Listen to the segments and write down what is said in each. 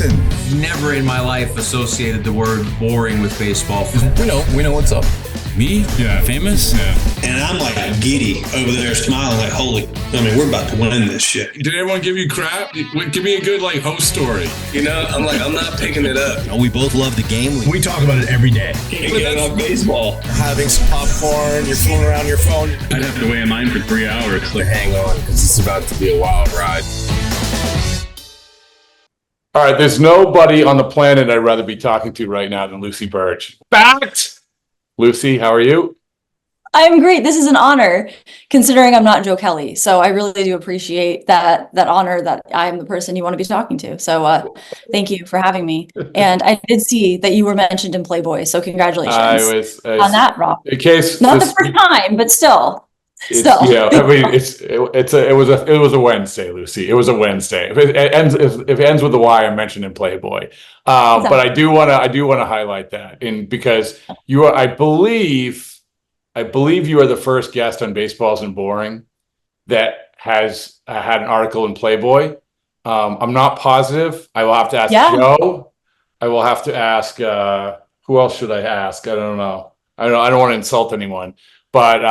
Listen, Never in my life associated the word boring with baseball. We know what's up. Me? Yeah. Famous? Yeah. And I'm like giddy over there smiling like, we're about to win this shit. Did everyone give you crap? Give me a good host story. I'm not picking it up. We both love the game. we talk about it every day. Can't get enough baseball. Having some popcorn, you're fooling around your phone. I'd have to wait in line for 3 hours. Hang on, because it's about to be a wild ride. All right, there's nobody on the planet I'd rather be talking to right now than Lucy Burdge. Fact! Lucy, how are you? I'm great. This is an honor, considering I'm not Joe Kelly. So I really do appreciate that honor that I'm the person you want to be talking to. So thank you for having me. And I did see that you were mentioned in Playboy. So congratulations on that, Rob. In case not the first time, but still. Yeah, I mean, it was a Wednesday, Lucy. It was a Wednesday. If it ends with a Y, I'm mentioned in Playboy. Exactly. But I do want to highlight that, because you are, I believe you are the first guest on Baseballs and Boring that has had an article in Playboy. I'm not positive. I will have to ask Joe. I will have to ask who else should I ask? I don't know. I don't want to insult anyone. But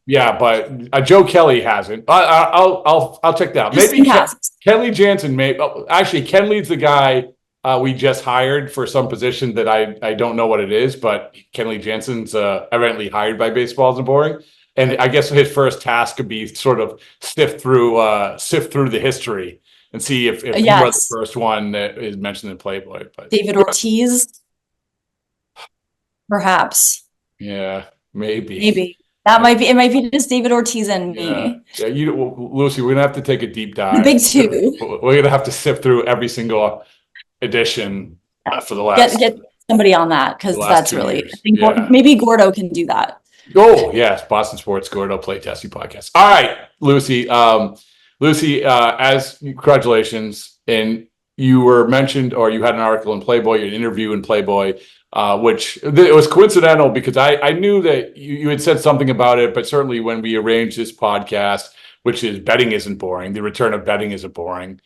but Joe Kelly hasn't. I'll check that out. Maybe Kenley Jansen. Actually, Kenley's the guy we just hired for some position that I don't know what it is. But Kenley Jansen's evidently hired by Baseballs and Boring, and I guess his first task could be sort of sift through the history and see if you are the first one that is mentioned in Playboy. But David Ortiz, perhaps. Yeah, maybe. It might be just David Ortiz and me. Yeah, Lucy, we're gonna have to take a deep dive. The big two. We're gonna have to sift through every single edition for the last. Get somebody on that, because that's really. Years. I think maybe Gordo can do that. Oh yes, Boston Sports Gordo Play Testing Podcast. All right, Lucy. As congratulations, and you were mentioned, or you had an article in Playboy, an interview in Playboy. Which it was coincidental because I knew that you had said something about it, but certainly when we arranged this podcast, which is Betting Isn't Boring, the return of Betting Isn't Boring,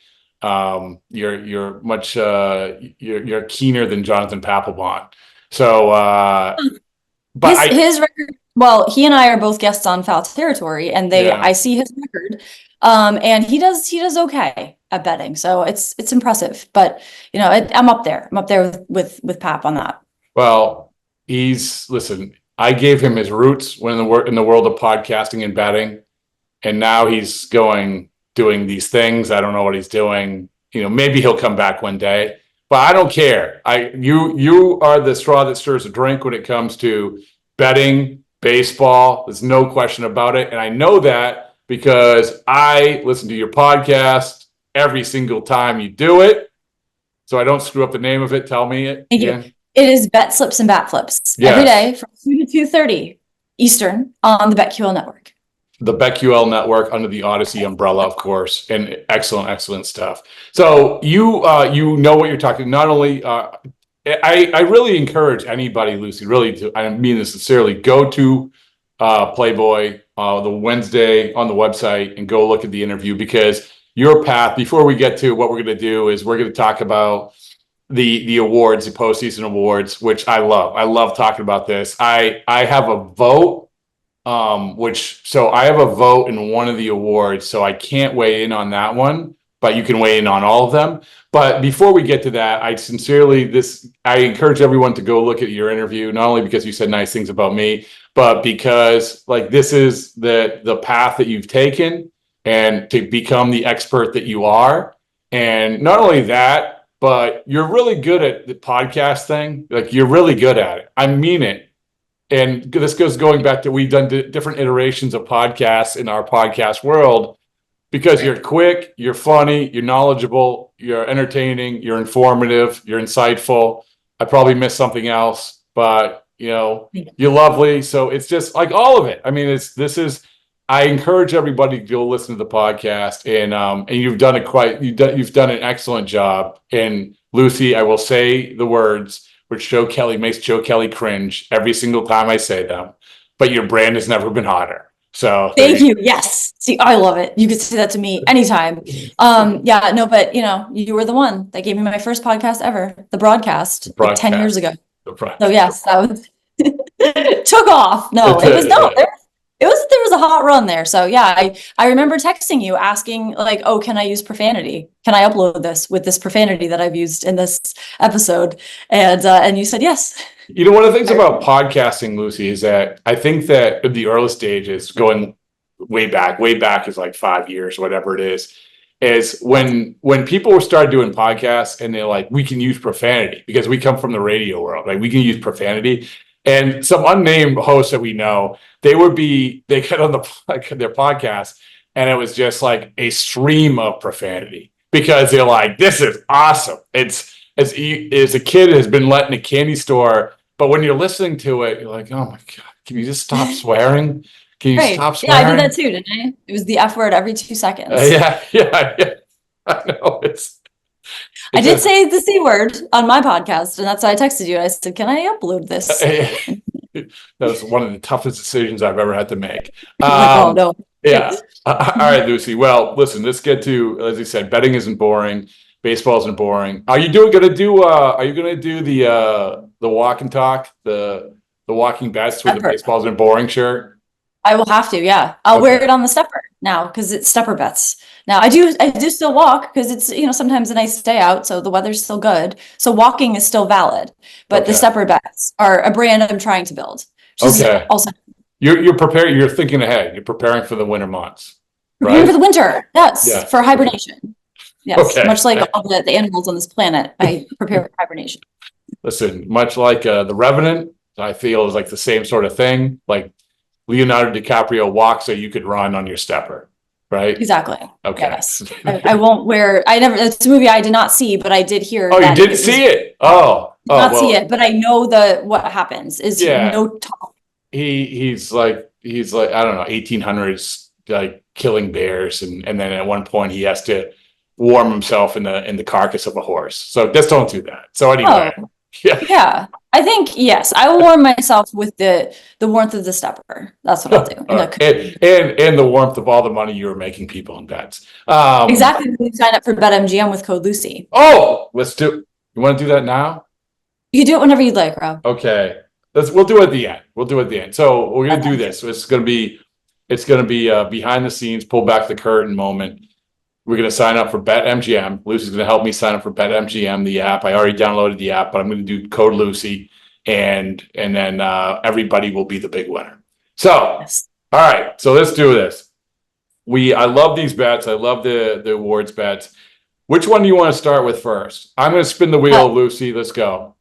you're much you're keener than Jonathan Papelbon. So, but his record. Well, he and I are both guests on Foul Territory, and I see his record, and he does okay at betting, so it's impressive. But I'm up there. I'm up there with Pap on that. Well, I gave him his roots when in the world of podcasting and betting, and now he's doing these things. I don't know what he's doing. Maybe he'll come back one day, but I don't care. You are the straw that stirs the drink when it comes to betting baseball. There's no question about it, and I know that because I listen to your podcast every single time you do it, so I don't screw up the name of it. Tell me it again. It is Bet Slips and Bat Flips every day from 2 to 2:30 Eastern on the BetQL network. The BetQL network under the Odyssey umbrella, of course, and excellent stuff. So you know what you're talking. Not only I really encourage anybody, Lucy, really I mean this sincerely, go to Playboy the Wednesday on the website and go look at the interview, because your path, before we get to what we're going to do, is we're going to talk about the awards, the postseason awards, which I love. I love talking about this. I have a vote, I have a vote in one of the awards, so I can't weigh in on that one, but you can weigh in on all of them. But before we get to that, I encourage everyone to go look at your interview, not only because you said nice things about me, but because this is the path that you've taken, and to become the expert that you are. And not only that, but you're really good at the podcast thing. You're really good at it. I mean it. And this goes going back to, we've done different iterations of podcasts in our podcast world, because you're quick, you're funny, you're knowledgeable, you're entertaining, you're informative, you're insightful. I probably missed something else, but you're lovely. So it's just all of it. I mean, I encourage everybody to go listen to the podcast, and you've done you've done an excellent job. And Lucy, I will say the words which Joe Kelly makes Joe Kelly cringe every single time I say them, but your brand has never been hotter. So Thank you. Yes. See, I love it. You could say that to me anytime. Yeah, no, but you were the one that gave me my first podcast ever, the broadcast, like 10 years ago. So yes, that was took off. No, it was there was a hot run there. So yeah, I remember texting you asking like, oh, can I use profanity? Can I upload this with this profanity that I've used in this episode? And you said yes. One of the things about podcasting, Lucy, is that I think that in the early stages, going way back is like 5 years, whatever it is when people started doing podcasts and they're like, we can use profanity because we come from the radio world. Like we can use profanity. And some unnamed hosts that we know, they get on their podcast and it was just like a stream of profanity because they're like, this is awesome. It's as a kid has been let in a candy store, but when you're listening to it, you're like, oh my God, can you just stop swearing? Can you stop swearing? Yeah, I did that too, didn't I? It was the F word every 2 seconds. Yeah. I know I did say the C word on my podcast, and that's why I texted you. I said, can I upload this? That was one of the toughest decisions I've ever had to make. Oh, no. Yeah. All right, Lucy. Well, listen, let's get to, as you said, betting isn't boring. Baseball isn't boring. Are you gonna do the walk and talk, the walking bets with the baseball isn't boring shirt? I will have to, yeah. I'll wear it on the stepper now because it's stepper bets. Now I do still walk because it's sometimes a nice day out, so the weather's still good. So walking is still valid, but the stepper bets are a brand I'm trying to build. Okay. Also, you're preparing. You're thinking ahead. You're preparing for the winter months. Preparing for the winter. Yes, for hibernation. Yes, much like all the animals on this planet, I prepare for hibernation. Listen, much like the Revenant, I feel is like the same sort of thing. Like Leonardo DiCaprio walks so you could run on your stepper, right? Exactly. Okay. Yes. I won't wear. It's a movie I did not see, but I did hear. Oh, you didn't see it? See it, but I know what happens is no talk. He's like I don't know, 1800s like killing bears, and then at one point he has to warm himself in the carcass of a horse. So just don't do that. So anyway, yeah. I think yes, I will warm myself with the warmth of the stepper. That's what I'll do. And the warmth of all the money you were making people in bets. Exactly. You sign up for BetMGM with code Lucy. Oh, let's do. You want to do that now? You can do it whenever you'd like, Rob. Okay. We'll do it at the end. So we're gonna do this. It's gonna be behind the scenes, pull back the curtain moment. We're going to sign up for BetMGM. Lucy's going to help me sign up for BetMGM, the app. I already downloaded the app, but I'm going to do code Lucy, and then everybody will be the big winner. So, all right. So let's do this. I love these bets. I love the awards bets. Which one do you want to start with first? I'm going to spin the wheel, Lucy. Let's go.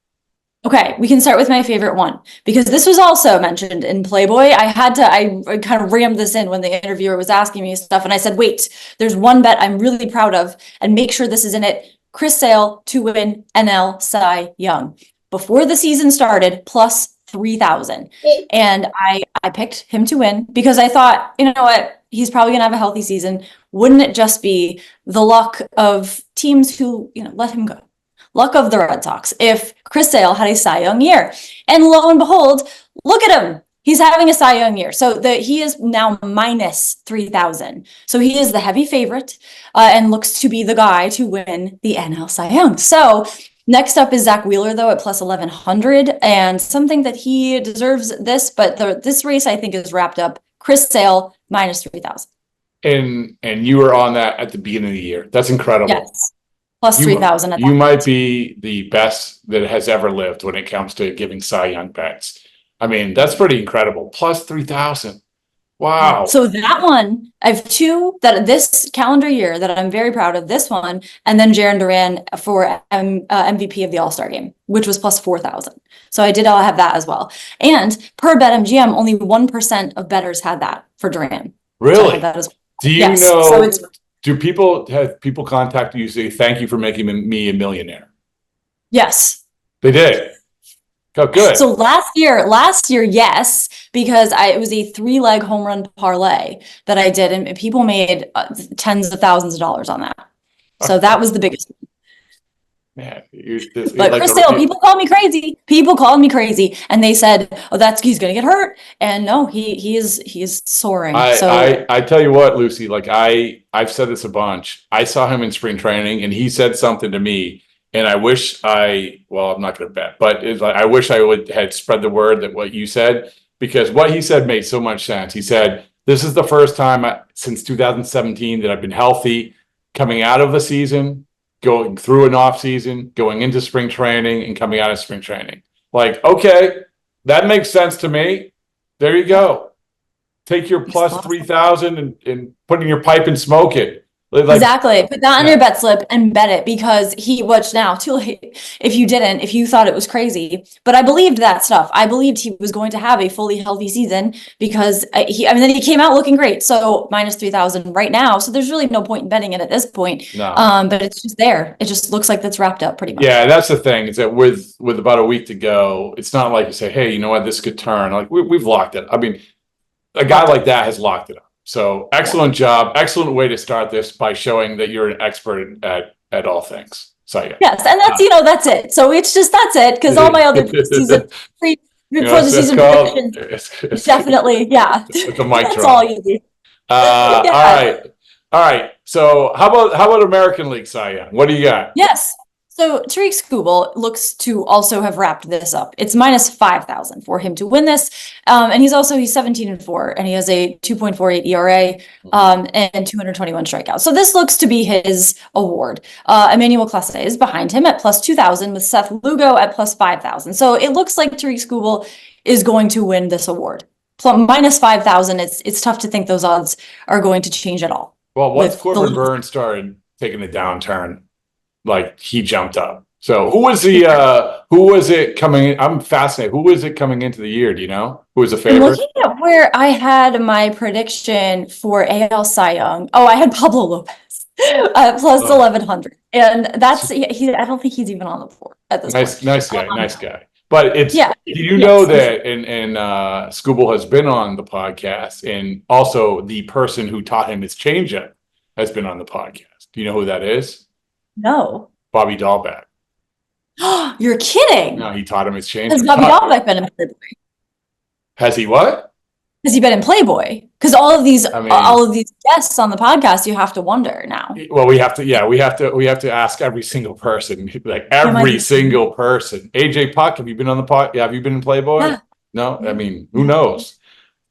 Okay, we can start with my favorite one because this was also mentioned in Playboy. I kind of rammed this in when the interviewer was asking me stuff, and I said, wait, there's one bet I'm really proud of, and make sure this is in it. Chris Sale to win NL Cy Young. Before the season started, plus 3,000. And I picked him to win because I thought, you know what, he's probably going to have a healthy season. Wouldn't it just be the luck of teams who, let him go? Luck of the Red Sox if Chris Sale had a Cy Young year. And lo and behold, look at him. He's having a Cy Young year. So he is now minus 3,000. So he is the heavy favorite and looks to be the guy to win the NL Cy Young. So next up is Zach Wheeler, though, at plus 1,100. And something that he deserves this, but this race I think is wrapped up. Chris Sale minus 3,000. And you were on that at the beginning of the year. That's incredible. Yes. Plus 3,000. You might be the best that has ever lived when it comes to giving Cy Young bets. I mean, that's pretty incredible. Plus 3,000. Wow. So that one, I have two that this calendar year that I'm very proud of. This one, and then Jarren Duran for MVP of the All-Star game, which was plus 4,000. So I did have that as well. And per BetMGM, only 1% of bettors had that for Duran. Really? So I had that as well. Do you know? Do people contact you say thank you for making me a millionaire? Yes. They did. Oh, good. So last year, yes, because it was a 3-leg home run parlay that I did, and people made tens of thousands of dollars on that. So that was the biggest one. man, But Chris Sale, people call me crazy. People called me crazy, and they said, "Oh, he's going to get hurt." And no, he is soaring. I tell you what, Lucy, like I've said this a bunch. I saw him in spring training, and he said something to me, and I wish I'm not going to bet, but it's like I wish I had spread the word that what you said, because what he said made so much sense. He said, "This is the first time since 2017 that I've been healthy, coming out of the season, going through an off season, going into spring training, and coming out of spring training." Like, okay, that makes sense to me. There you go. Take your plus 3,000 and put in your pipe and smoke it. Like, exactly. Put that on your bet slip and bet it, because now too late if you thought it was crazy. But I believed that stuff. I believed he was going to have a fully healthy season, because then he came out looking great. So minus 3,000 right now. So there's really no point in betting it at this point. No. But it's just there. It just looks like that's wrapped up pretty much. Yeah, that's the thing, is that with about a week to go, it's not like you say, hey, you know what, this could turn. Like we've locked it. I mean, a guy like that has locked it up. So excellent job. Excellent way to start this by showing that you're an expert at all things. So yeah. Yes, and that's it. So it's just that's it, because all my other season before the season predictions definitely It's a mic that's drop. all you do. All right. So how about American League Cy Young? What do you got? Yes. So Tariq Skubal looks to also have wrapped this up. It's minus 5,000 for him to win this. And he's 17-4, and he has a 2.48 ERA and 221 strikeouts. So this looks to be his award. Emmanuel Clase is behind him at plus 2,000, with Seth Lugo at plus 5,000. So it looks like Tariq Skubal is going to win this award. Minus 5,000, it's tough to think those odds are going to change at all. Well, once Corbin Burns started taking a downturn, like he jumped up. So who was it coming in? I'm fascinated. Who was it coming into the year? Do you know? Who was the favorite? I'm looking at where I had my prediction for AL Cy Young. Oh, I had Pablo Lopez plus 1,100. And that's, I don't think he's even on the board at this point. Nice guy. But it's, you know that, and Skubal has been on the podcast, and also the person who taught him his changeup has been on the podcast. Do you know who that is? No. Bobby Dahlbeck. You're kidding. No, he taught him his changeup. Has Bobby Dahlbeck been in Playboy? Has he what? Has he been in Playboy? Because all of these guests on the podcast, you have to wonder now. Well, we have to ask every single person, like every single person. AJ Puck, have you been on the pod? Yeah, have you been in Playboy? Yeah. No, I mean, who knows?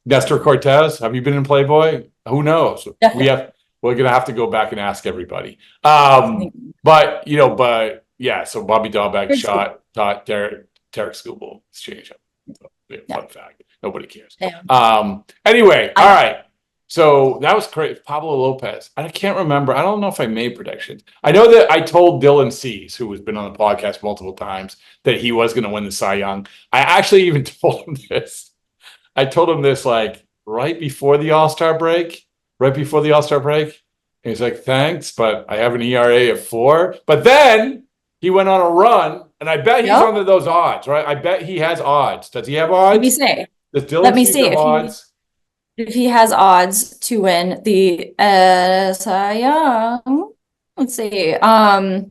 Nestor Cortez, have you been in Playboy? Who knows? Definitely. We're gonna have to go back and ask everybody. So Bobby Dahlbeck taught Derek Skubal his changeup. Fun fact. Nobody cares. Anyway, all right. So that was great. Pablo Lopez. I can't remember. I don't know if I made predictions. I know that I told Dylan Cease, who has been on the podcast multiple times, that he was going to win the Cy Young. I actually even told him this. I told him this like right before the All-Star break. And he's like, thanks, but I have an ERA of 4. But then he went on a run, and I bet he's under those odds, right? I bet he has odds. Does he have odds? Let me see. Does Dylan Cease have odds? If he has odds to win the Cy Young, let's see. Or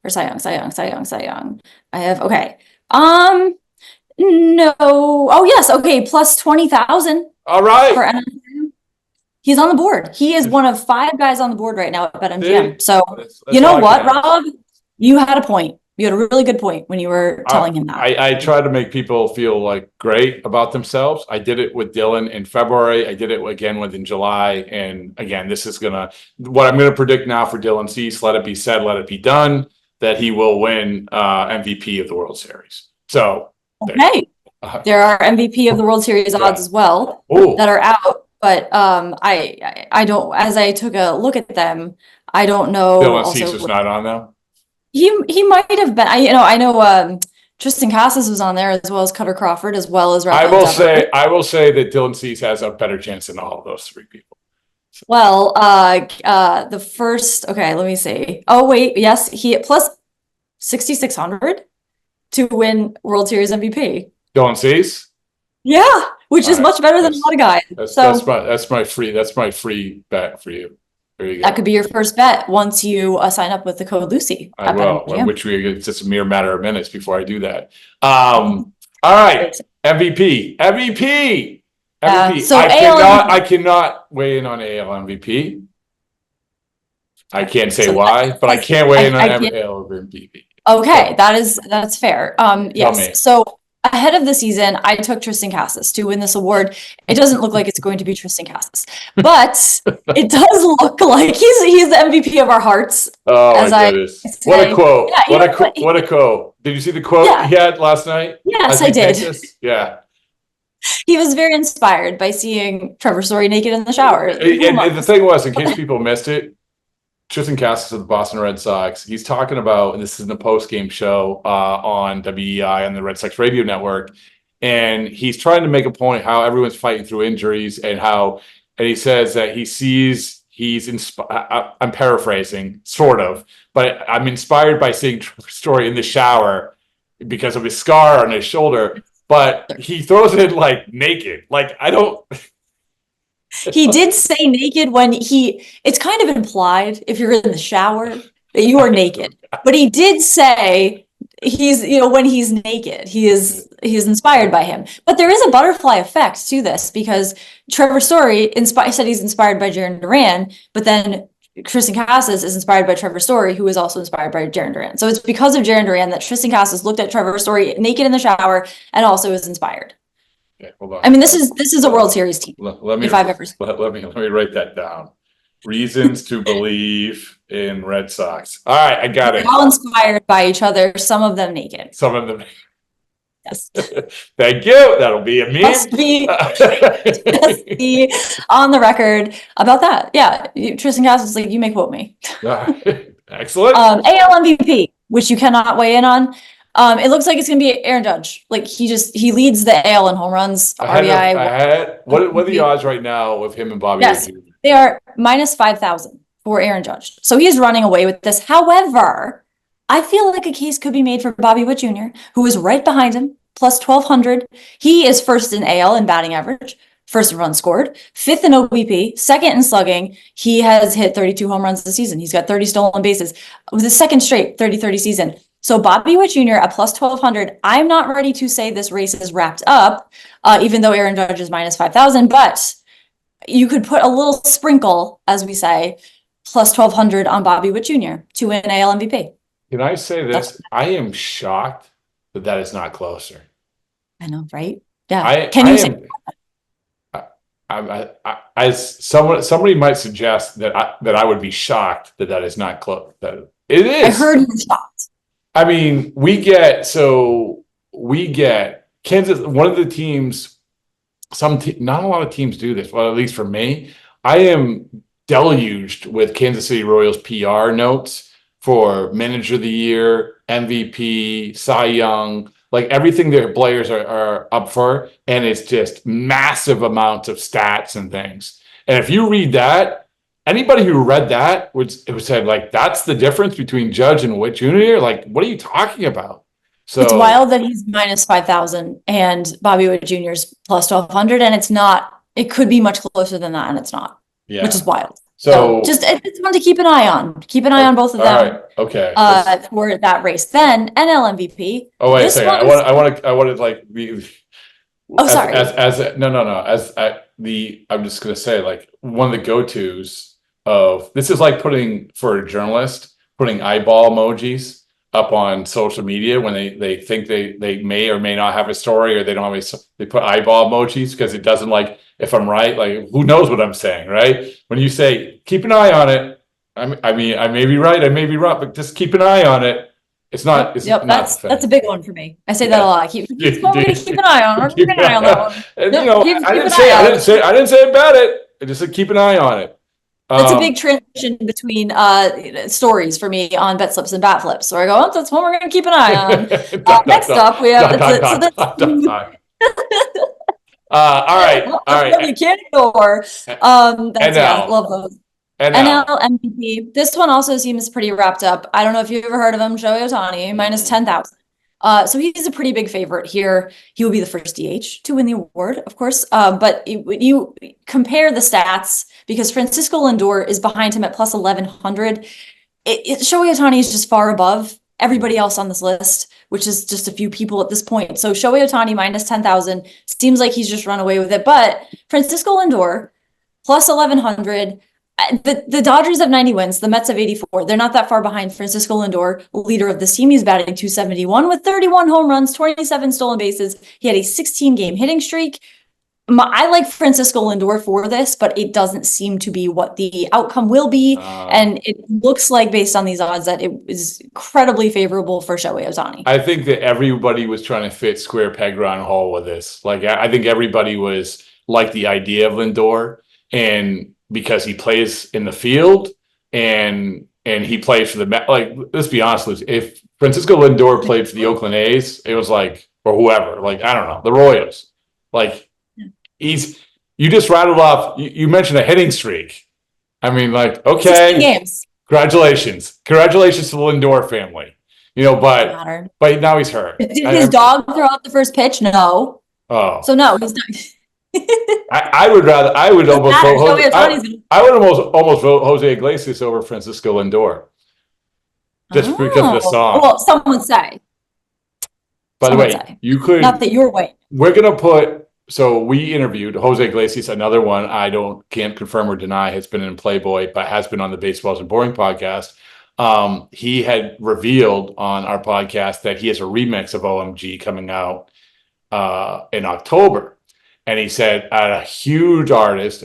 Cy Young. I have no. Oh yes, okay, plus 20,000. All right. He's on the board. He is one of 5 guys on the board right now at BetMGM. So you know what, Rob? You had a point. You had a really good point when you were telling him that. I try to make people feel like great about themselves. I did it with Dylan in February. I did it again in July. And again, this is what I'm gonna predict now for Dylan Cease. Let it be said, let it be done, that he will win MVP of the World Series. So there are MVP of the World Series odds as well that are out. But I don't. As I took a look at them, I don't know. Dylan Cease is not on them. He might have been. I know. Tristan Casas was on there, as well as Cutter Crawford, as well as. I will say that Dylan Cease has a better chance than all of those 3 people. So. Well, the first. Okay, let me see. Oh wait, yes, he plus 6,600 to win World Series MVP. Dylan Cease. Yeah, which is much better than a lot of guys. That's my free bet for you. There you go. That could be your first bet once you sign up with the code Lucy. I at will, BetMGM. which it's just a mere matter of minutes before I do that. All right, MVP. So I cannot weigh in on AL MVP. I can't say why, but I can't weigh in on AL MVP. Okay, that's fair. me. Yes. So ahead of the season, I took Tristan Casas to win this award. It doesn't look like it's going to be Tristan Casas, but it does look like he's the MVP of our hearts. Oh my goodness! What a quote! Yeah, what a quote! Did you see the quote he had last night? Yes, I did. Yeah. He was very inspired by seeing Trevor Story naked in the shower. And the thing was, in case people missed it, Tristan Casas of the Boston Red Sox, he's talking about, and this is in the post-game show on WEI on the Red Sox radio network, and he's trying to make a point how everyone's fighting through injuries and he says that I'm paraphrasing, sort of, but I'm inspired by seeing Trevor Story in the shower because of his scar on his shoulder, but he throws it like naked. Like, I don't... He did say naked it's kind of implied if you're in the shower that you are naked, but he did say when he's naked, he is inspired by him. But there is a butterfly effect to this because Trevor Story said he's inspired by Jarren Duran, but then Tristan Casas is inspired by Trevor Story, who is also inspired by Jarren Duran. So it's because of Jarren Duran that Tristan Casas looked at Trevor Story naked in the shower and also is inspired. Okay, hold on. I mean, this is a World Series team. Let me write that down. Reasons to believe in Red Sox. All right, I got it. They're all inspired by each other. Some of them naked. Some of them. Yes. Thank you. That'll be a meme. Just be on the record about that. Yeah, Tristan Casas, like, you may quote me. Excellent. AL MVP, which you cannot weigh in on. It looks like it's going to be Aaron Judge. Like, he leads the AL in home runs, RBI. What are the odds right now with him and Bobby? Yes, they are minus 5,000 for Aaron Judge. So he's running away with this. However, I feel like a case could be made for Bobby Witt Jr., who is right behind him, plus 1,200. He is first in AL in batting average, first in runs scored, fifth in OBP, second in slugging. He has hit 32 home runs this season. He's got 30 stolen bases. It was his second straight 30-30 season. So Bobby Witt Jr. at plus 1,200. I'm not ready to say this race is wrapped up, even though Aaron Judge is minus 5,000, but you could put a little sprinkle, as we say, plus 1,200 on Bobby Witt Jr. to win AL MVP. Can I say this? I am shocked that is not closer. I know, right? Yeah. Can you say? As somebody might suggest that I would be shocked that is not close. That it is. I heard you were shocked. I mean, we get Kansas. One of the teams. Not a lot of teams do this. Well, at least for me, I am deluged with Kansas City Royals PR notes for Manager of the Year, MVP, Cy Young, like everything their players are up for, and it's just massive amounts of stats and things. And if you read that, anybody who read that would say, like, that's the difference between Judge and Witt Jr.? Like, what are you talking about? So it's wild that he's minus 5,000 and Bobby Witt Jr. is plus 1,200, and it's not. It could be much closer than that, and it's not. Yeah, which is wild. So just it's one to keep an eye on. Keep an eye on both of them. All right. Okay. For that race, then NL MVP. Oh wait a second. I want to like be. Oh, sorry. I'm just gonna say, like, one of the go-tos of this is like putting, for a journalist, putting eyeball emojis up on social media when they think they may or may not have a story, or they don't have they put eyeball emojis because it doesn't, like, if I'm right, like, who knows what I'm saying, right? When you say keep an eye on it, I mean I may be right, I may be wrong, but just keep an eye on it. It's not. It's yep, not that's a big one for me. I say that a lot. Keep an eye on. Keep an eye on that one. And, I didn't say about it. I just said keep an eye on it. That's a big transition between stories for me on bet slips and bat flips. So I go, that's one we're going to keep an eye on. Next up, we have. All right. You can't ignore. Love those. NL MVP. This one also seems pretty wrapped up. I don't know if you've ever heard of him, Joey Ohtani, minus 10,000. So he's a pretty big favorite here. He will be the first DH to win the award, of course. But when you compare the stats, because Francisco Lindor is behind him at plus 1100, Shohei Ohtani is just far above everybody else on this list, which is just a few people at this point. So Shohei Ohtani minus 10,000 seems like he's just run away with it. But Francisco Lindor plus 1100. The Dodgers have 90 wins. The Mets have 84. They're not that far behind Francisco Lindor, leader of this team. He's batting 271 with 31 home runs, 27 stolen bases. He had a 16-game hitting streak. I like Francisco Lindor for this, but it doesn't seem to be what the outcome will be. And it looks like, based on these odds, that it is incredibly favorable for Shohei Ohtani. I think that everybody was trying to fit square peg round hole with this. Like, I think everybody was like the idea of Lindor, and because he plays in the field and he plays for the Met. Like, let's be honest, Lucy, if Francisco Lindor played for the Oakland A's, it was like, or whoever, like, I don't know, the Royals. Like, you just rattled off, you mentioned a hitting streak. I mean, like, okay, 16 games. Congratulations to the Lindor family. But now he's hurt. Did his dog throw out the first pitch? No. Oh, So no, he's not. I would almost vote Jose Iglesias over Francisco Lindor, just because of the song. Well, some would say. By the way, you could. Not that you're white. We're gonna put. So we interviewed Jose Iglesias, another one can't confirm or deny has been in Playboy, but has been on the Baseballs and Boring podcast. He had revealed on our podcast that he has a remix of OMG coming out in October. And he said a huge artist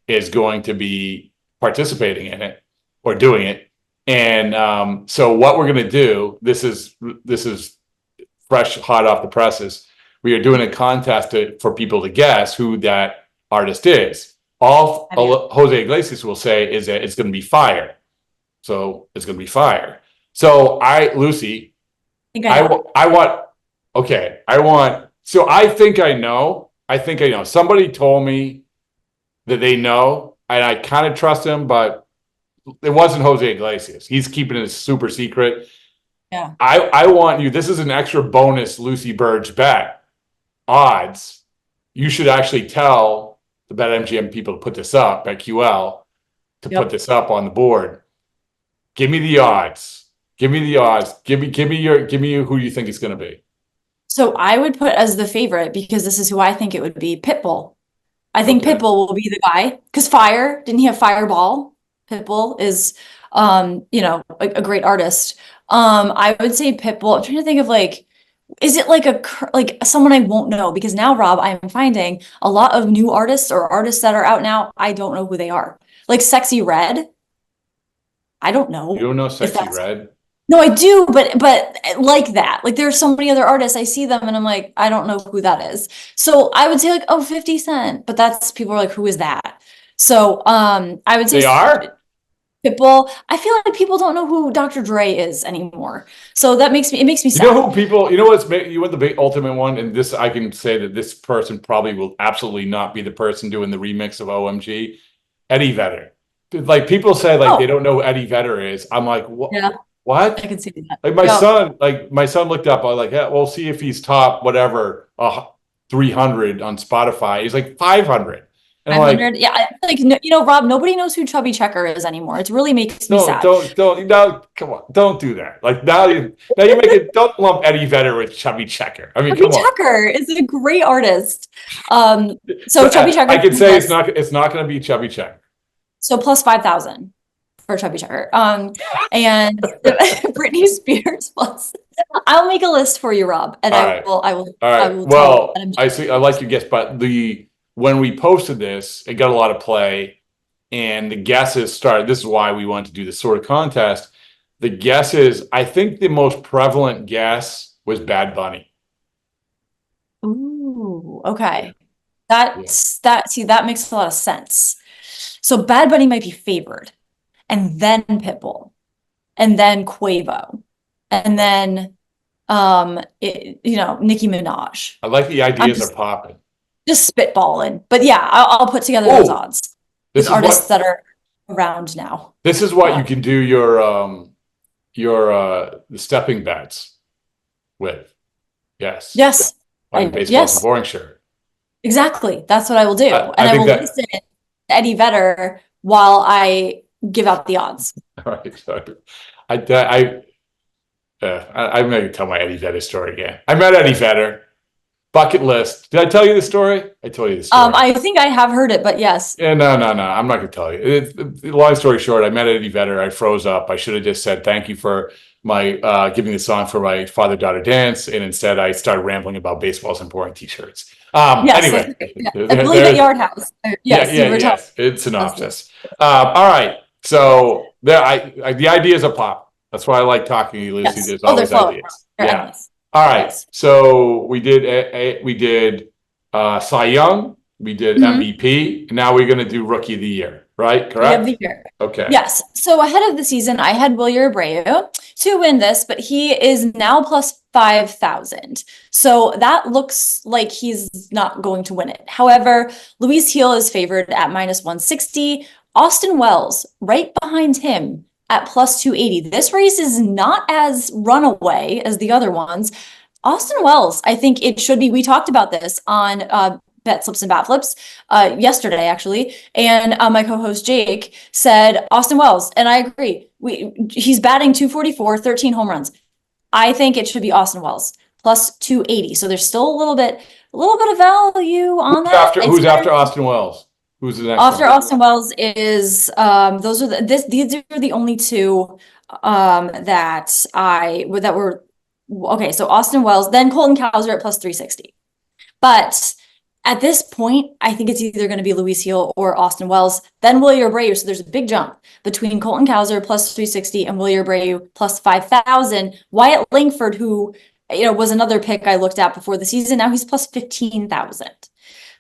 is going to be participating in it or doing it. And so what we're going to do, this is fresh, hot off the presses. We are doing a contest for people to guess who that artist is. All Jose Iglesias will say is that it's going to be fire. So it's going to be fire. So I think I know. Somebody told me that they know, and I kind of trust him, but it wasn't Jose Iglesias. He's keeping it super secret. Yeah. I want you, this is an extra bonus Lucy Burdge bet. Odds. You should actually tell the BetMGM people to put this up, BetQL, put this up on the board. Give me the odds. Give me who you think it's going to be. So I would put as the favorite, because this is who I think it would be, Pitbull. I think Pitbull will be the guy, because didn't he have Fireball? Pitbull is, a great artist. I would say Pitbull. I'm trying to think of is it like someone I won't know? Because now, Rob, I'm finding a lot of new artists or artists that are out now. I don't know who they are. Like Sexy Red. I don't know. You don't know Sexy Red? No, I do, but like that. Like, there's so many other artists, I see them and I'm like, I don't know who that is. So I would say 50 Cent, but people are like, who is that? So I would say they are Pitbull. I feel like people don't know who Dr. Dre is anymore. So it makes me sad. You know who people, you want the big ultimate one, and this, I can say that this person probably will absolutely not be the person doing the remix of OMG, Eddie Vedder. Like, people say they don't know who Eddie Vedder is. I'm like, what? Yeah. What? I can see that. Like my son looked up. I was like, yeah, we'll see if he's top 300 on Spotify. He's like 500. And 500. Yeah, Rob, nobody knows who Chubby Checker is anymore. It really makes me sad. Don't come on, don't do that. Like, now you make it. Don't lump Eddie Vedder with Chubby Checker. I mean, Chubby Checker is a great artist. So Chubby Checker. I can say it's not going to be Chubby Checker. So plus 5,000. For Chubby Checker. And Britney Spears plus. I'll make a list for you, Rob, and I will. All right. Well, I see. I like your guess, but when we posted this, it got a lot of play, and the guesses started. This is why we wanted to do this sort of contest. The guesses. I think the most prevalent guess was Bad Bunny. Ooh, okay. That makes a lot of sense. So Bad Bunny might be favored. And then Pitbull, and then Quavo, and then, Nicki Minaj. I like the ideas are popping. Just spitballing, but yeah, I'll put together those odds. These artists that are around now. This is what you can do your the stepping bets. with. Yes. Yes. On Baseball's Yes. a Boring shirt. Exactly. That's what I will do. I And I think will that- listen to Eddie Vedder while I give out the odds. All right. So I'm going to tell my Eddie Vedder story again. I met Eddie Vedder. Bucket list. Did I tell you the story? I told you the story. I think I have heard it, but yes. Yeah, no. I'm not going to tell you. Long story short, I met Eddie Vedder. I froze up. I should have just said thank you for my giving the song for my father-daughter dance, and instead I started rambling about baseballs and boring T-shirts. Yes. Anyway, I believe at Yard House. Yes, you were telling. It's synopsis. All right. So the ideas are pop. That's why I like talking to you, Lucy. Yes. There's They're always flowing. ideas. They're Yeah. endless. All right. Yes. So we did Cy Young, we did MVP, and now we're going to do Rookie of the Year, right? Correct? Of the year. Okay. Yes. So ahead of the season, I had Wilyer Abreu to win this, but he is now plus 5,000. So that looks like he's not going to win it. However, Luis Gil is favored at minus 160. Austin Wells right behind him at plus 280. This race is not as runaway as the other ones. Austin Wells, I think it should be. We talked about this on Bet Slips and Bat Flips yesterday, actually. And my co-host Jake said Austin Wells, and I agree. He's batting 244, 13 home runs. I think it should be Austin Wells plus 280. So there's still a little bit of value on that. Who's after Austin Wells? Who's the next After one? Austin Wells is these are the only two that were okay. So Austin Wells, then Colton Cowser at plus 360. But at this point, I think it's either going to be Luis Gil or Austin Wells, then Wilyer Abreu. So there's a big jump between Colton Cowser plus 360 and Wilyer Abreu plus 5,000. Wyatt Langford, who was another pick I looked at before the season, now he's plus 15,000.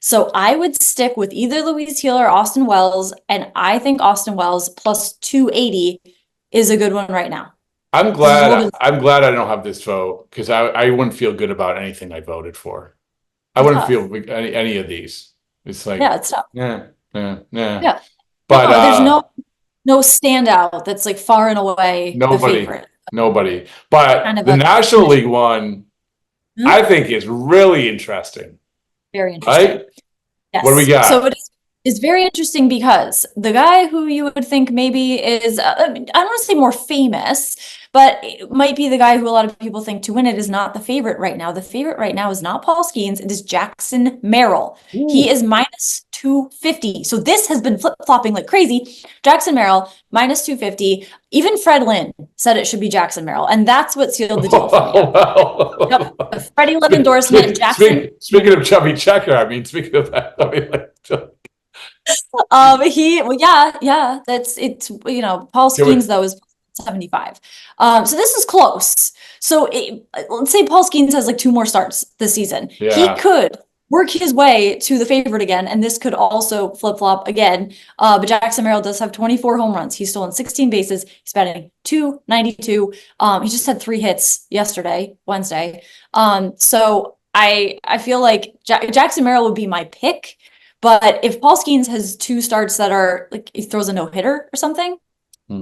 So I would stick with either Luis Gil or Austin Wells, and I think Austin Wells plus 280 is a good one right now. I'm glad I don't have this vote because I wouldn't feel good about anything I voted for. I wouldn't feel any of these. It's like it's tough. Yeah. Yeah. But there's no standout that's like far and away the favorite. Nobody. But Kind of the National League one, I think is really interesting. Very interesting. Right? Yes. What do we got? So it's very interesting because the guy who you would think maybe is, I don't want to say more famous, but it might be the guy who a lot of people think to win it is not the favorite right now. The favorite right now is not Paul Skeens. It is Jackson Merrill. Ooh. He is minus 250. So this has been flip-flopping like crazy. Jackson Merrill, minus 250. Even Fred Lynn said it should be Jackson Merrill. And that's what sealed the deal for me. Yep. The Freddie Lynn endorsement. Speaking of Chubby Checker, speaking of that, that's it's Paul Skeens though is 75. So this is close. So let's say Paul Skeens has like 2 more starts this season. Yeah. He could work his way to the favorite again, and this could also flip-flop again. But Jackson Merrill does have 24 home runs. He's stolen 16 bases. He's batting 292. He just had 3 hits Wednesday. So I feel like Jackson Merrill would be my pick. But if Paul Skeens has 2 starts that are like he throws a no-hitter or something,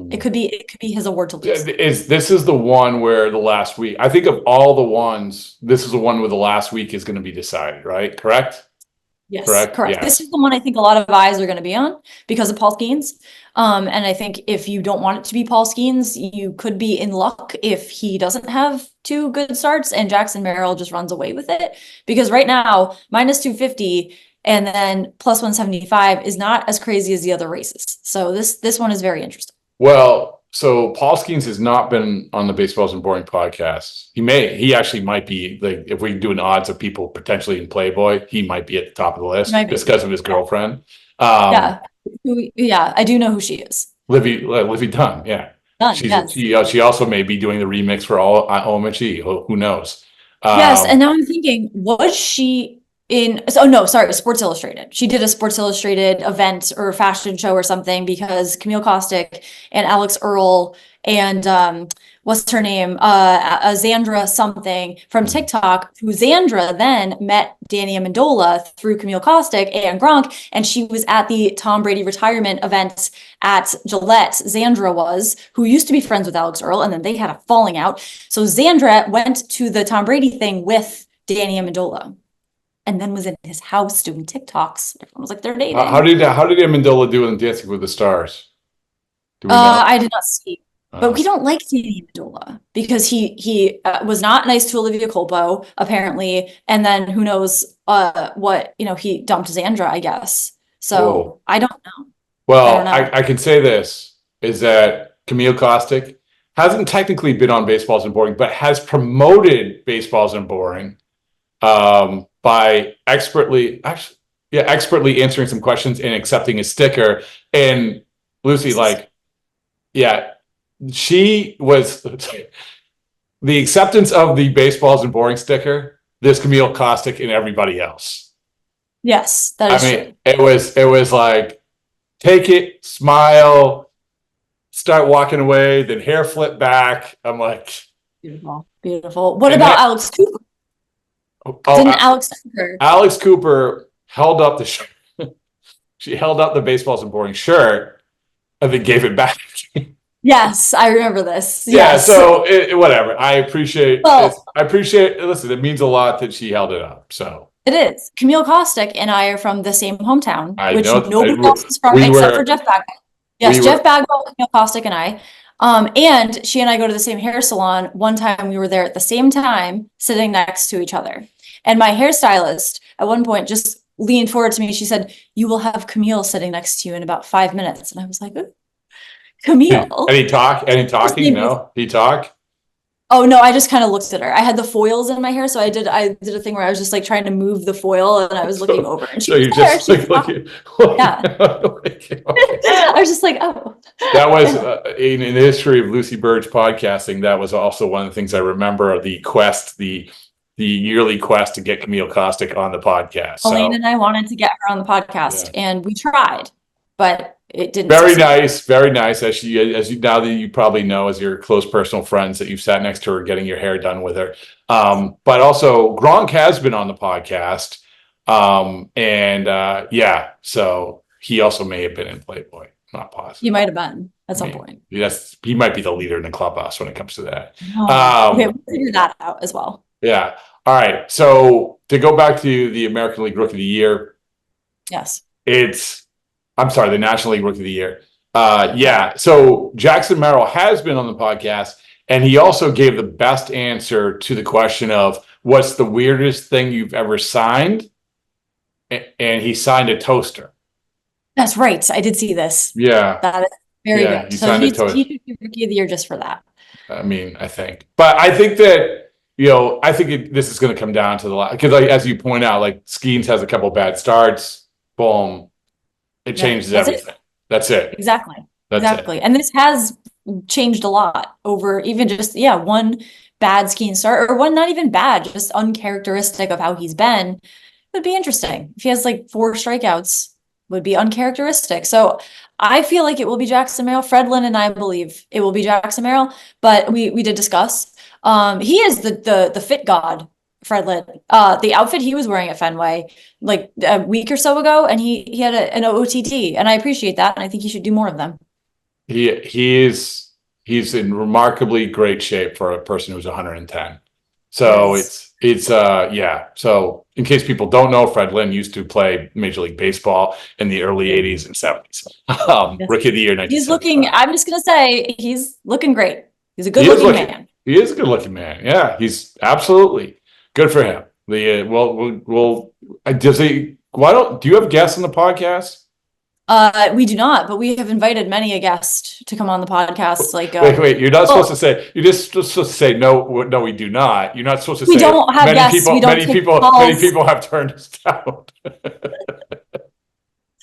it could be his award to lose. This is the one where the last week, I think of all the ones, this is the one where the last week is going to be decided, right? Correct? Yes, correct. Yeah. This is the one I think a lot of eyes are going to be on because of Paul Skeens. And I think if you don't want it to be Paul Skeens, you could be in luck if he doesn't have 2 good starts and Jackson Merrill just runs away with it. Because right now, minus 250 and then plus 175 is not as crazy as the other races. So this one is very interesting. Well, so Paul Skeens has not been on the Baseballs and Boring podcast. He actually might be, like, if we do an odds of people potentially in Playboy, he might be at the top of the list just because of his girlfriend. I do know who she is. Livy Dunn, yeah. Dunn, yes. She also may be doing the remix for OMG. Who knows? Yes, and now I'm thinking, was she Sports Illustrated. She did a Sports Illustrated event or fashion show or something because Camille Kostick and Alex Earl and what's her name? Xandra something from TikTok, who Xandra then met Danny Amendola through Camille Kostick and Gronk, and she was at the Tom Brady retirement event at Gillette. Xandra was, who used to be friends with Alex Earl, and then they had a falling out. So Xandra went to the Tom Brady thing with Danny Amendola. And then was in his house doing TikToks. Everyone was like, they're dating. How did Amendola do in Dancing with the Stars? Do we know? I did not see. But we don't like Danny Amendola because he was not nice to Olivia Culpo, apparently. And then who knows what, he dumped Xandra, I guess. So whoa. I don't know. Well, I can say this, is that Camille Kostick hasn't technically been on Baseballs and Boring, but has promoted Baseballs and Boring by expertly answering some questions and accepting a sticker. And Lucy, she was the acceptance of the Baseballs and Boring sticker. There's Camille Kostick and everybody else. Yes, that is true. It was like, take it, smile, start walking away, then hair flip back. I'm like, beautiful. What about Alex Cooper? Alex Cooper held up the shirt. She held up the Baseballs and Boring shirt and then gave it back. Yes, I remember this. Yeah, yes. So whatever. I appreciate. Listen, it means a lot that she held it up. So it is. Camille Kostick and I are from the same hometown, which nobody else is from except for Jeff Bagwell. Yes, Jeff Bagwell, Camille Kostick, and I. And she and I go to the same hair salon. One time we were there at the same time, sitting next to each other. And my hairstylist at one point just leaned forward to me. She said, "You will have Camille sitting next to you in about 5 minutes." And I was like, "Ooh, Camille." Any talking? No, he talk. Oh no, I just kind of looked at her. I had the foils in my hair, so I did a thing where I was just like trying to move the foil, and I was looking over, and she was there. Yeah. Okay. I was just like, oh. That was in the history of Lucy Burdge podcasting. That was also one of the things I remember. The quest, the yearly quest to get Camille Kostick on the podcast. Elaine and I wanted to get her on the podcast, and we tried, but it didn't. Very nice. As you now that you probably know, as your close personal friends, that you've sat next to her getting your hair done with her. But also Gronk has been on the podcast. So he also may have been in Playboy. Not positive. He might have been at some point. Yes, he might be the leader in the clubhouse when it comes to that. Okay, we'll figure that out as well. Yeah. All right. So to go back to the American League Rookie of the Year. Yes. The National League Rookie of the Year. So Jackson Merrill has been on the podcast, and he also gave the best answer to the question of what's the weirdest thing you've ever signed? And he signed a toaster. That's right. I did see this. Yeah. That is very good. So he should be Rookie of the Year just for that. I think. But I think that, this is going to come down to the because as you point out, like Skeens has a couple bad starts. Boom. It changes everything. That's it. Exactly. And this has changed a lot over even just, one bad skiing start or one not even bad, just uncharacteristic of how he's been. It would be interesting. If he has like 4 strikeouts, would be uncharacteristic. So I feel like it will be Jackson Merrill. Fred Lynn and I believe it will be Jackson Merrill, but we did discuss. He is the fit god. Fred Lynn, the outfit he was wearing at Fenway like a week or so ago, and he had an OOTD, and I appreciate that, and I think he should do more of them. He's in remarkably great shape for a person who's 110. So yes. So in case people don't know, Fred Lynn used to play Major League Baseball in the early 80s and 70s. Rookie of the Year. He's looking. I'm just gonna say he's looking great. He's a good-looking man. He is a good-looking man. Yeah, he's absolutely. Good for him. Do you have guests on the podcast? We do not, but we have invited many a guest to come on the podcast. Like, wait, you're not supposed to say. You're just supposed to say no. No, we do not. You're not supposed to say. We don't have guests. Many people have turned us down.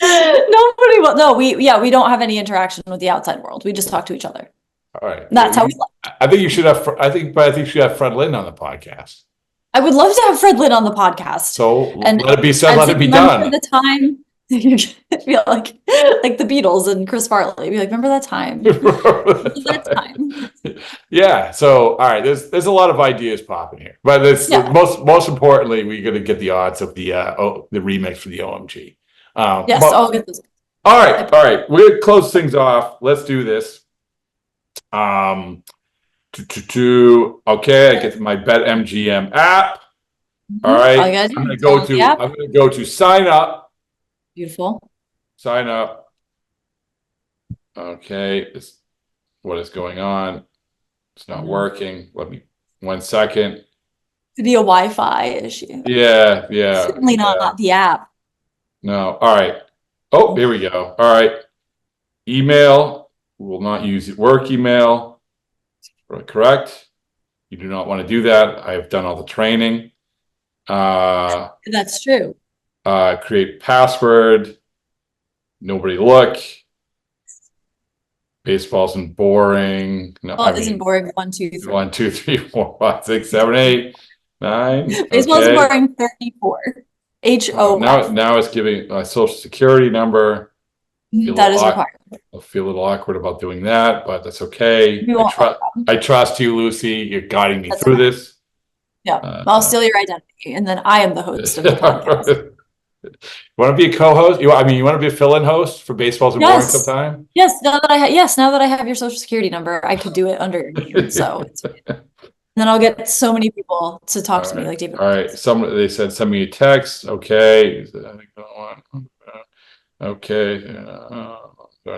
Nobody will. No, we don't have any interaction with the outside world. We just talk to each other. All right. That's how we like. I think you should have. I think you should have Fred Lynn on the podcast. I would love to have Fred Lynn on the podcast. So And let it be said, I'd let say, it be remember done. the time. I feel like the Beatles and Chris Farley. Be like, remember that time? Remember that time. Yeah. So, all right, there's a lot of ideas popping here, but it's Yeah. most importantly, we're going to get the odds of the remix for the OMG. Yes, but- I'll get those. all right. We're gonna close things off. Let's do this. Okay, I get my BetMGM app. All right, All you gotta do I'm gonna is go download to the app. I'm gonna go to sign up. Beautiful. Sign up. Okay, what is going on? It's not working. Let me 1 second. Could be a Wi-Fi issue. Yeah. Certainly not the app. No. All right. Oh, here we go. All right. Email. We will not use work email. Correct. You do not want to do that. I have done all the training. That's true. Create password. Nobody look. Baseball isn't boring. No, Well, it isn't boring. 1, 2, 3. 1, 2, 3, 4, 5, 6, 7, 8, 9. Baseball Okay. isn't boring. 34. HO. Now it's giving my social security number. That is required. I'll feel a little awkward about doing that, but that's okay. We won't have I trust you, Lucy. You're guiding me That's through okay. this. Yeah, I'll steal your identity, and then I am the host of the podcast. You want to be a co-host? You want to be a fill-in host for Baseball's and Boring Yes. sometime? Yes, now that I have your social security number, I could do it under your name. So it's and then I'll get so many people to talk to me, like David. All right. They said send me a text. Okay. Okay.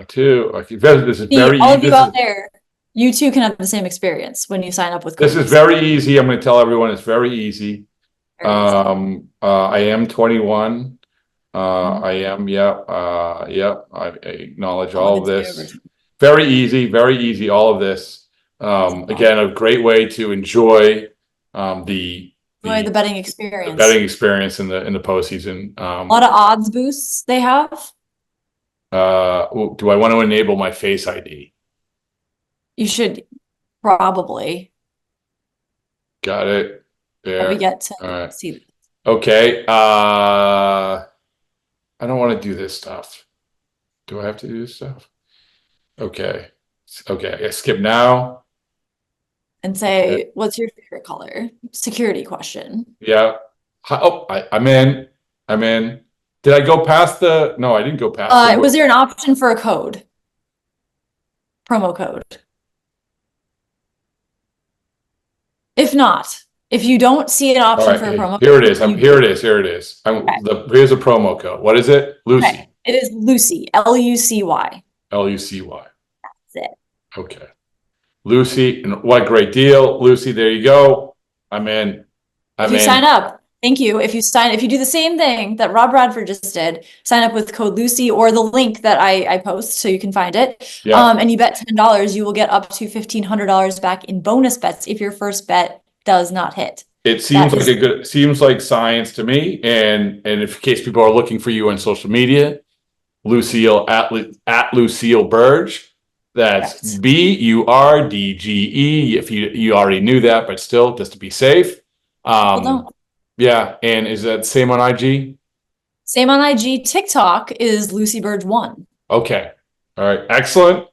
Two. Okay. This is very All of easy. you out there, you too can have the same experience when you sign up with. This is very easy. I'm going to tell everyone it's very easy. I am 21. I am, I acknowledge all of this. Very easy, all of this. Again, a great way to enjoy the betting experience. betting experience in the postseason. A lot of odds boosts they have. Do I want to enable my Face ID? You should probably. Got it. There. We get to All right. see. Okay. I don't want to do this stuff. Do I have to do this stuff? Okay. I skip now. And say, what's your favorite color? Security question. Yeah. Oh, I'm in. Did I go past the? No, I didn't go past. Was there an option for a code? Promo code. If not, if you don't see an option for a promo code. Here it is. Here it is. Here's a promo code. What is it? Lucy. Okay. It is Lucy. Lucy. Lucy. That's it. Okay. Lucy, and what a great deal. Lucy, there you go. I'm in. If you sign up, thank you. If you do the same thing that Rob Bradford just did, sign up with code Lucy or the link that I post so you can find it. Yeah. And you bet $10, you will get up to $1,500 back in bonus bets if your first bet does not hit. It seems like science to me. And in case people are looking for you on social media, Lucille at Lucille Burdge. That's Burdge. If you already knew that, but still, just to be safe. Yeah, and is that same on IG? Same on IG. TikTok is Lucy Burdge 1. Okay. All right. Excellent.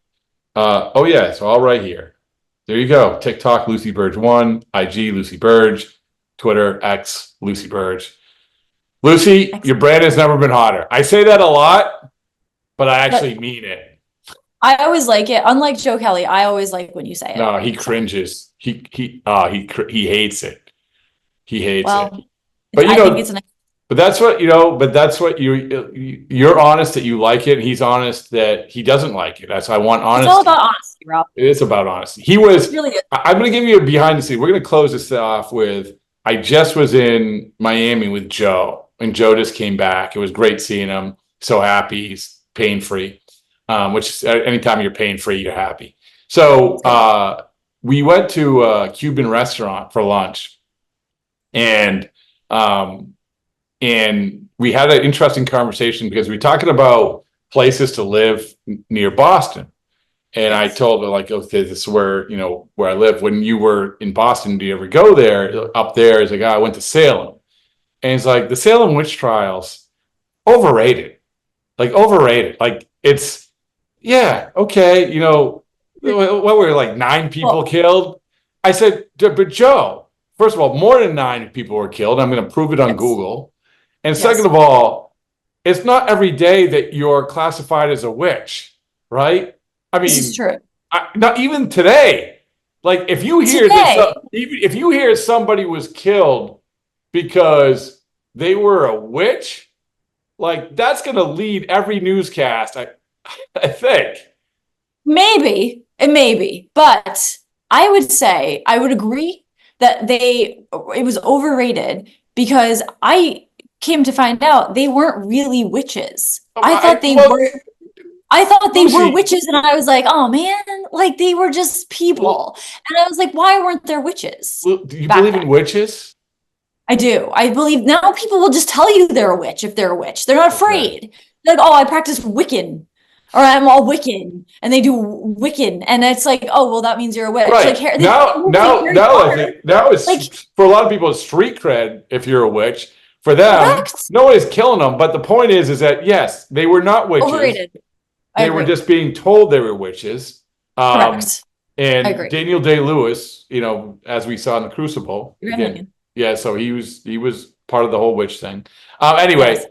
Oh yeah, it's all right here. There you go. TikTok, Lucy Burdge 1, IG, Lucy Burdge, Twitter, X, Lucy Burdge. Lucy, excellent. Your brand has never been hotter. I say that a lot, but I actually mean it. I always like it. Unlike Joe Kelly, I always like when you say it. No, he cringes. He hates it. He hates it. But I think it's that's what you're honest that you like it, and he's honest that he doesn't like it. That's why I want honesty. It's all about honesty, Rob. It is about honesty. He was really good. I'm gonna give you a behind the scenes. We're gonna close this off with I just was in Miami with Joe, and Joe just came back. It was great seeing him. So happy, he's pain free. Which anytime you're pain free, you're happy. So we went to a Cuban restaurant for lunch, and we had an interesting conversation because we were talking about places to live near Boston. And I Yes. told her, like, okay, this is where, where I live. When you were in Boston, do you ever go there? Up there, he's like, I went to Salem. And he's like, the Salem witch trials, overrated. Like, overrated. Like, it's, yeah, okay, what were like 9 people killed? I said, but Joe, first of all, more than 9 people were killed. I'm going to prove it on Yes. Google. And Yes. second of all, it's not every day that you're classified as a witch, right? I This mean, is true. not even today. Like, if you hear even if you hear somebody was killed because they were a witch, like, that's going to lead every newscast. I think. Maybe, it may be, but I would say I would agree that it was overrated because I came to find out they weren't really witches. I thought they were witches, and I was like, oh man, like they were just people. And I was like, why weren't there witches? Do you believe in witches? I do. I believe now people will just tell you they're a witch if they're a witch. They're not afraid. They're like, oh, I practice Wiccan. Or I'm all Wiccan, and they do Wiccan, and it's like, oh, well, that means you're a witch. Right. Like, now, I think now it's like, for a lot of people, it's street cred if you're a witch. For them, correct. nobody's killing them. But the point is that yes, they were not witches. Overrated. They were just being told they were witches. Correct. And I agree. Daniel Day-Lewis, as we saw in the Crucible, Again. yeah. So he was part of the whole witch thing. Anyway. Yes.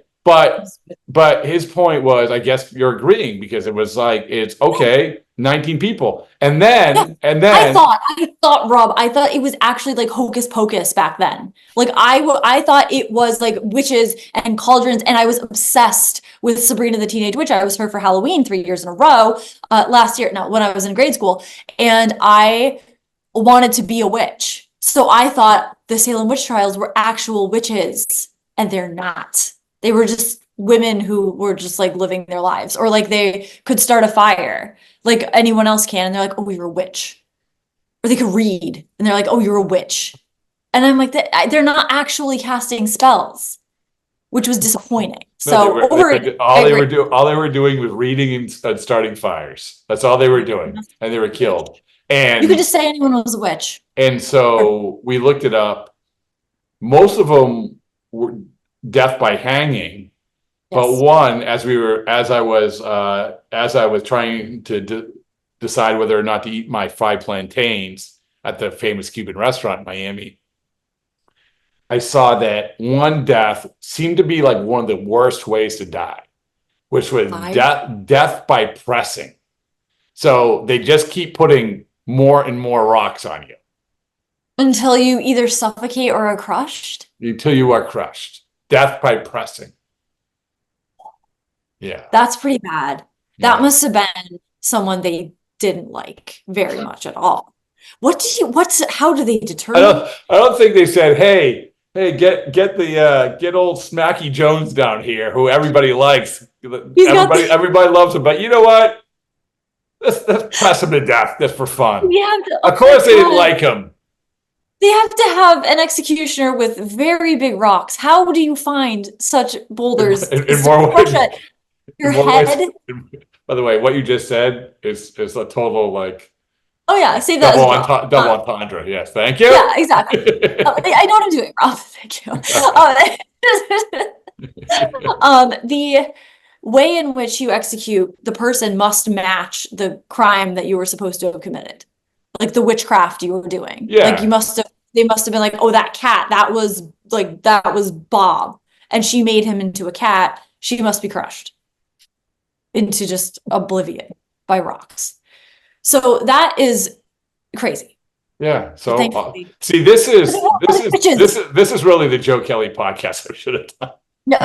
But his point was, I guess you're agreeing, because it was like, it's okay, 19 people. And then I thought, Rob, I thought it was actually like hocus pocus back then. Like I thought it was like witches and cauldrons, and I was obsessed with Sabrina the Teenage Witch. I was her for Halloween 3 years in a row last year, when I was in grade school, and I wanted to be a witch. So I thought the Salem witch trials were actual witches, and they're not. They were just women who were just like living their lives, or like they could start a fire like anyone else can. And they're like, oh, you're a witch. Or they could read and they're like, oh, you're a witch. And I'm like, they're not actually casting spells, which was disappointing. So all they were doing was reading and starting fires. That's all they were doing. And they were killed. And you could just say anyone was a witch. And so we looked it up. Most of them were death by hanging, but one, as I was trying to decide whether or not to eat my fried plantains at the famous Cuban restaurant in Miami, I saw that one death seemed to be like one of the worst ways to die, which was death by pressing. So they just keep putting more and more rocks on you until you either suffocate or are crushed. Until you are crushed. Death by pressing. Yeah. That's pretty bad. That must have been someone they didn't like very much at all. How do they determine? I don't think they said, hey, get old Smacky Jones down here, who everybody likes. Everybody loves him, but you know what? Let's press him to death just for fun. Of course they didn't like him. They have to have an executioner with very big rocks. How do you find such boulders? In more ways. Your head. By the way, what you just said is a total like. Oh yeah, save that double entendre. Yes, thank you. Yeah, exactly. I know what I'm doing, Rob. Thank you. The way in which you execute the person must match the crime that you were supposed to have committed. Like the witchcraft you were doing. Yeah. Like they must have been like, oh, that cat, that was Bob. And she made him into a cat. She must be crushed into just oblivion by rocks. So that is crazy. Yeah. So see, this is really the Joe Kelly podcast I should have done. No.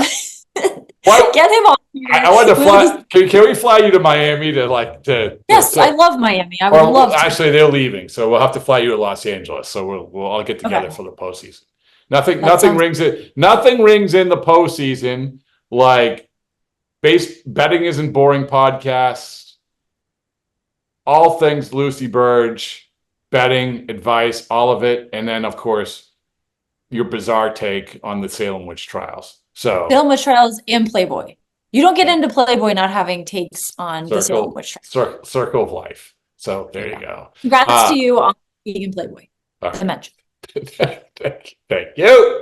Get him on here. I want to fly. Can we fly you to Miami Yes, I love Miami. I would love to. Actually, they're leaving, so we'll have to fly you to Los Angeles. So we'll all get together for the postseason. Nothing rings in the postseason like betting isn't boring podcast. All things Lucy Burdge, betting, advice, all of it, and then of course your bizarre take on the Salem witch trials. So Salem witch trials and Playboy. You don't get into Playboy not having takes on the Salem witch trials. Circle of life. So there you go. Congrats to you on being in Playboy. All right. I mentioned. Thank you.